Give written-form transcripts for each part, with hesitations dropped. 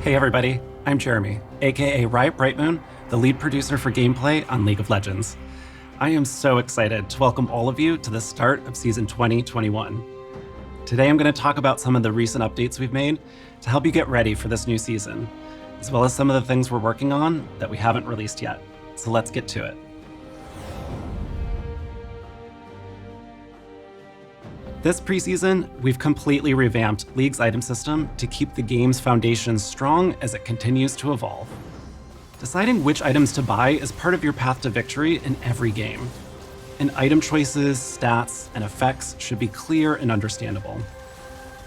Hey everybody, I'm Jeremy, aka Riot Brightmoon, the lead producer for gameplay on League of Legends. I am so excited to welcome all of you to the start of Season 2021. Today I'm going to talk about some of the recent updates we've made to help you get ready for this new season, as well as some of the things we're working on that we haven't released yet. So let's get to it. This preseason, we've completely revamped League's item system to keep the game's foundation strong as it continues to evolve. Deciding which items to buy is part of your path to victory in every game. And item choices, stats, and effects should be clear and understandable.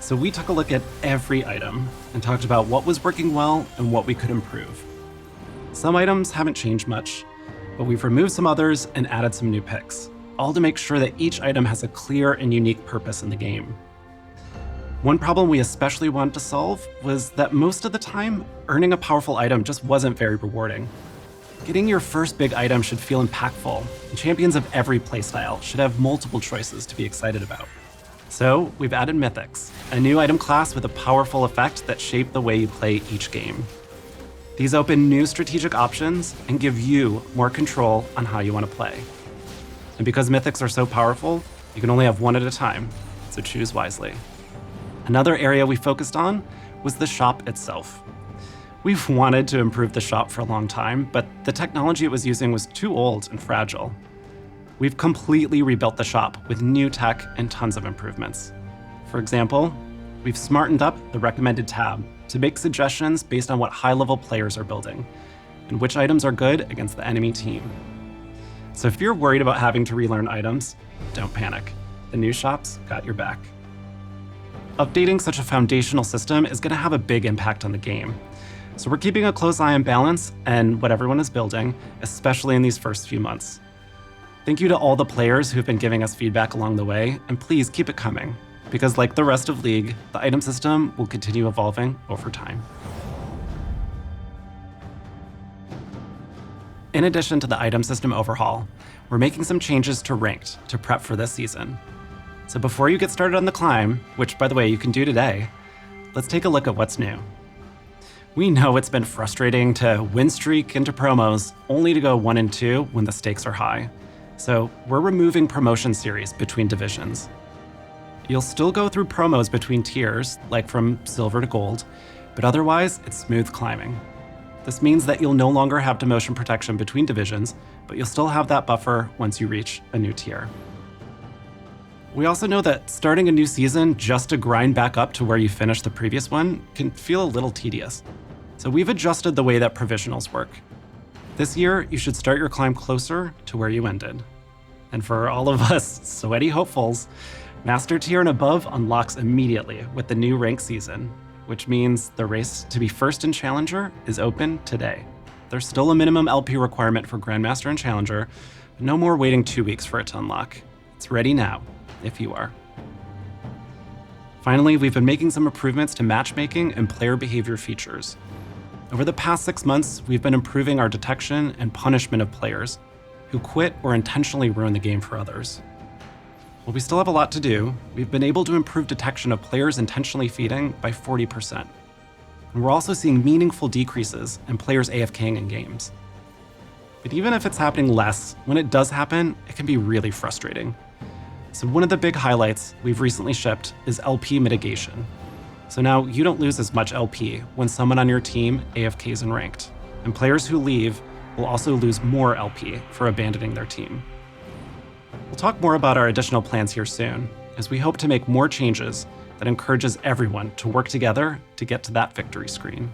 So we took a look at every item and talked about what was working well and what we could improve. Some items haven't changed much, but we've removed some others and added some new picks, all to make sure that each item has a clear and unique purpose in the game. One problem we especially wanted to solve was that most of the time, earning a powerful item just wasn't very rewarding. Getting your first big item should feel impactful, and champions of every playstyle should have multiple choices to be excited about. So we've added Mythics, a new item class with a powerful effect that shape the way you play each game. These open new strategic options and give you more control on how you want to play. And because Mythics are so powerful, you can only have one at a time, so choose wisely. Another area we focused on was the shop itself. We've wanted to improve the shop for a long time, but the technology it was using was too old and fragile. We've completely rebuilt the shop with new tech and tons of improvements. For example, we've smartened up the recommended tab to make suggestions based on what high-level players are building and which items are good against the enemy team. So if you're worried about having to relearn items, don't panic. The new shop's got your back. Updating such a foundational system is going to have a big impact on the game. So we're keeping a close eye on balance and what everyone is building, especially in these first few months. Thank you to all the players who've been giving us feedback along the way, and please keep it coming, because like the rest of League, the item system will continue evolving over time. In addition to the item system overhaul, we're making some changes to Ranked to prep for this season. So before you get started on the climb, which by the way you can do today, let's take a look at what's new. We know it's been frustrating to win streak into promos only to go 1 and 2 when the stakes are high. So we're removing promotion series between divisions. You'll still go through promos between tiers, like from silver to gold, but otherwise it's smooth climbing. This means that you'll no longer have demotion protection between divisions, but you'll still have that buffer once you reach a new tier. We also know that starting a new season just to grind back up to where you finished the previous one can feel a little tedious. So we've adjusted the way that provisionals work. This year, you should start your climb closer to where you ended. And for all of us sweaty hopefuls, Master Tier and above unlocks immediately with the new rank season, which means the race to be first in Challenger is open today. There's still a minimum LP requirement for Grandmaster and Challenger, but no more waiting 2 weeks for it to unlock. It's ready now, if you are. Finally, we've been making some improvements to matchmaking and player behavior features. Over the past 6 months, we've been improving our detection and punishment of players who quit or intentionally ruin the game for others. While we still have a lot to do, we've been able to improve detection of players intentionally feeding by 40%. And we're also seeing meaningful decreases in players AFKing in games. But even if it's happening less, when it does happen, it can be really frustrating. So one of the big highlights we've recently shipped is LP mitigation. So now you don't lose as much LP when someone on your team AFKs in ranked, and players who leave will also lose more LP for abandoning their team. We'll talk more about our additional plans here soon, as we hope to make more changes that encourages everyone to work together to get to that victory screen.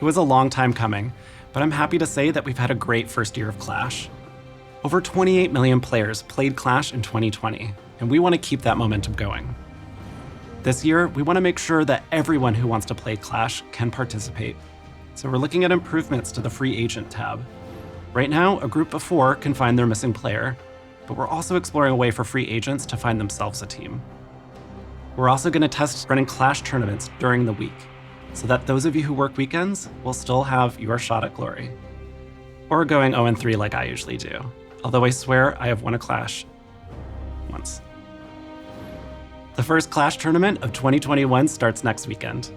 It was a long time coming, but I'm happy to say that we've had a great first year of Clash. Over 28 million players played Clash in 2020, and we want to keep that momentum going. This year, we want to make sure that everyone who wants to play Clash can participate. So we're looking at improvements to the free agent tab. Right now, a group of 4 can find their missing player, but we're also exploring a way for free agents to find themselves a team. We're also going to test running Clash tournaments during the week, so that those of you who work weekends will still have your shot at glory. Or going 0-3 like I usually do, although I swear I have won a Clash once. The first Clash tournament of 2021 starts next weekend.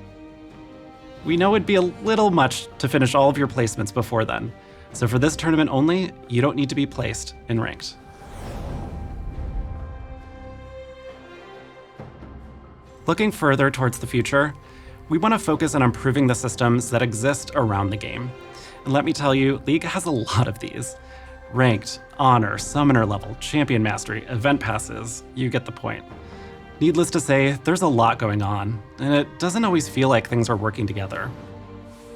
We know it'd be a little much to finish all of your placements before then, so for this tournament only, you don't need to be placed in Ranked. Looking further towards the future, we want to focus on improving the systems that exist around the game. And let me tell you, League has a lot of these. Ranked, Honor, Summoner level, Champion Mastery, Event Passes, you get the point. Needless to say, there's a lot going on, and it doesn't always feel like things are working together.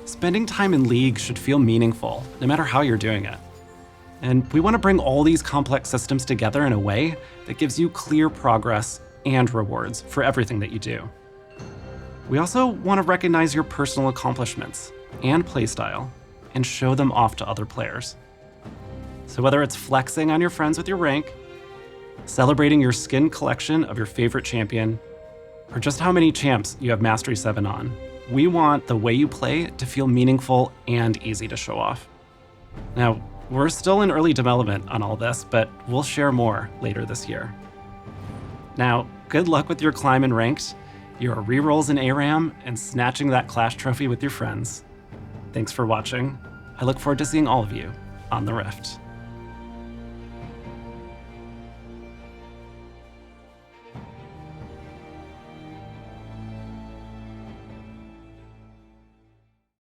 Spending time in League should feel meaningful, no matter how you're doing it. And we want to bring all these complex systems together in a way that gives you clear progress and rewards for everything that you do. We also want to recognize your personal accomplishments and playstyle, and show them off to other players. So whether it's flexing on your friends with your rank, celebrating your skin collection of your favorite champion, or just how many champs you have Mastery 7 on, we want the way you play to feel meaningful and easy to show off. Now, we're still in early development on all this, but we'll share more later this year. Now, good luck with your climb in Ranked, your rerolls in ARAM, and snatching that Clash trophy with your friends. Thanks for watching. I look forward to seeing all of you on the Rift.